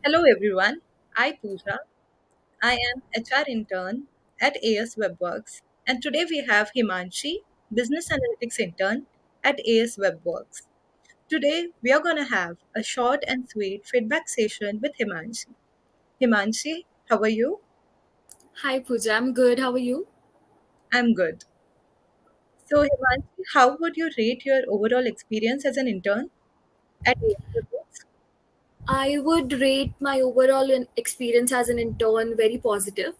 Hello everyone. I Pooja. I am HR intern at AS Webworks, and today we have Himanshi, business analytics intern at AS Webworks. Today we are going to have a short and sweet feedback session with Himanshi. Himanshi, how are you? Hi Pooja, I'm good. How are you? I'm good. So Himanshi, how would you rate your overall experience as an intern at AS Webworks? I would rate my overall experience as an intern very positive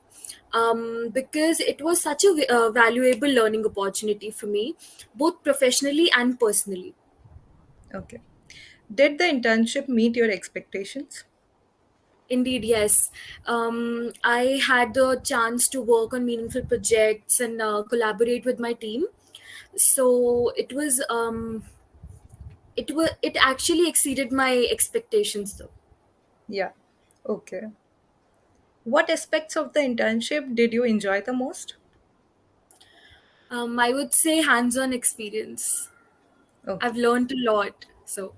because it was such a valuable learning opportunity for me, both professionally and personally. Okay. Did the internship meet your expectations? Indeed, yes. I had the chance to work on meaningful projects and collaborate with my team. So it actually exceeded my expectations though. Yeah. Okay. What aspects of the internship did you enjoy the most? I would say hands-on experience. Okay. I've learned a lot. So,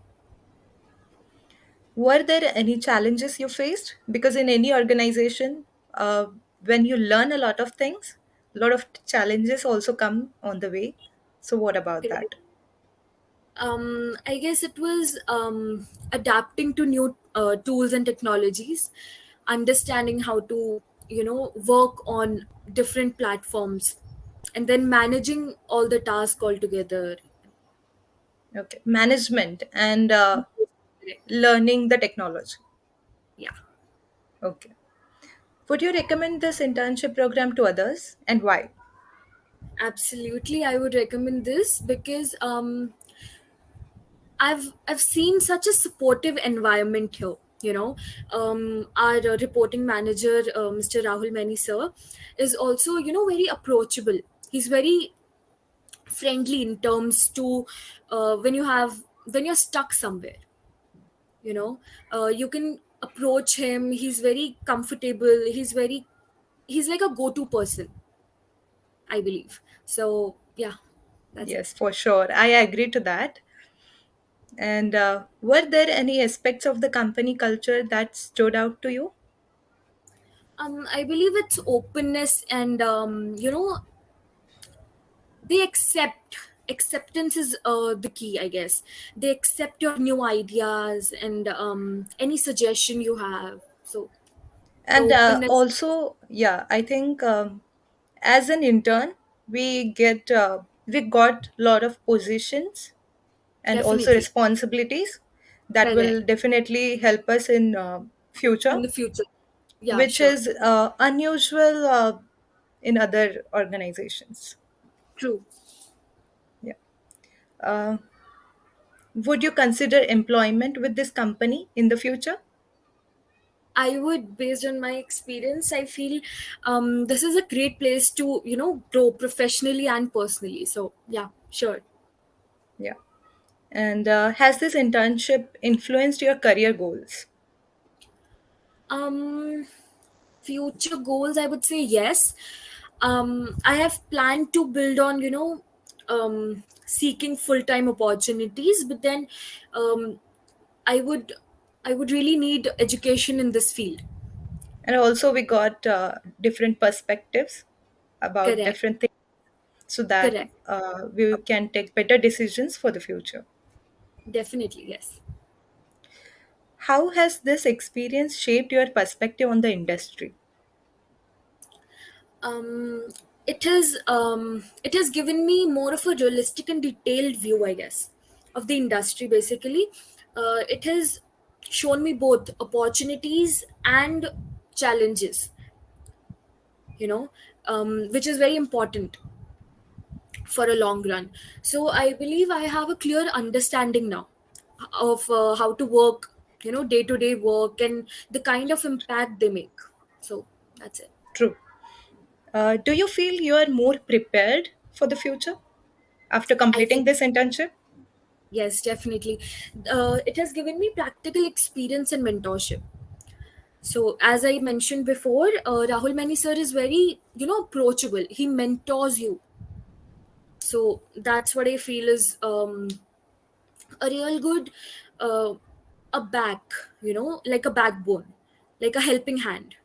Were there any challenges you faced? Because in any organization, when you learn a lot of things, a lot of challenges also come on the way. So, what about correct. that? I guess it was adapting to new tools and technologies, understanding how to, work on different platforms, and then managing all the tasks all together. Okay. Management and Correct. learning the technology. Yeah, Okay. Would you recommend this internship program to others and why? absolutely. I would recommend this because I've seen such a supportive environment here. Our reporting manager, Mr. Rahul Mani sir, is also very approachable. He's very friendly in terms to when you're stuck somewhere. You know, you can approach him. He's very comfortable. He's like a go-to person, I believe. So yeah, that's it. Yes, for sure. I agree to that. And were there any aspects of the company culture that stood out to you? I believe it's openness and they acceptance is the key, I guess. They accept your new ideas and any suggestion you have. So the And openness. also, yeah, I think as an intern, we got a lot of positions and also Definitely. responsibilities that Correct. will definitely help us in future, In the future. Yeah, which sure. is unusual in other organizations. True. Yeah. Uh, would you consider employment with this company in the future? I would, based on my experience, I feel this is a great place to grow professionally and personally. So yeah, sure. Yeah. And has this internship influenced your career goals? um Future goals, I would say yes. I have planned to build on seeking full-time opportunities, but then um, i would I would really need education in this field. And also, we got different perspectives about Correct. different things so that Correct. we can take better decisions for the future. Definitely, yes. How has this experience shaped your perspective on the industry? um, it has given me more of a realistic and detailed view, I guess, of the industry. Basically, it has shown me both opportunities and challenges, which is very important for a long run. So I believe I have a clear understanding now of how to work, day to day work and the kind of impact they make. So that's it. True. Do you feel you are more prepared for the future after I completing think this internship? yes, definitely. It has given me practical experience and mentorship. So, as I mentioned before, Rahul Mani sir is very, approachable. He mentors you. So that's what I feel is a real good, uh, a back, like a backbone, like a helping hand.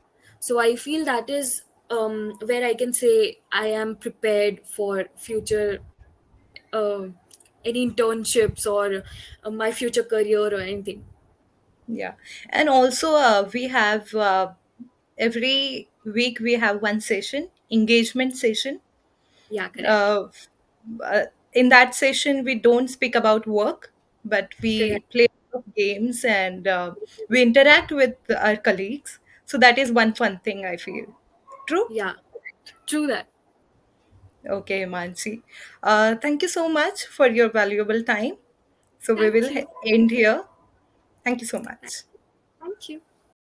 So I feel that is where I can say I am prepared for future, uh, any internships or my future career or anything. Yeah. And also, we have every week we have one session, engagement session. Yeah, correct. Uh, uh, in that session, we don't speak about work, but we Correct. play a lot of games and we interact with our colleagues. So that is one fun thing I feel. True? Yeah, true that. Okay, Mansi. Thank you so much for your valuable time. So we will Thank you. end here. Thank you so much. Thank you.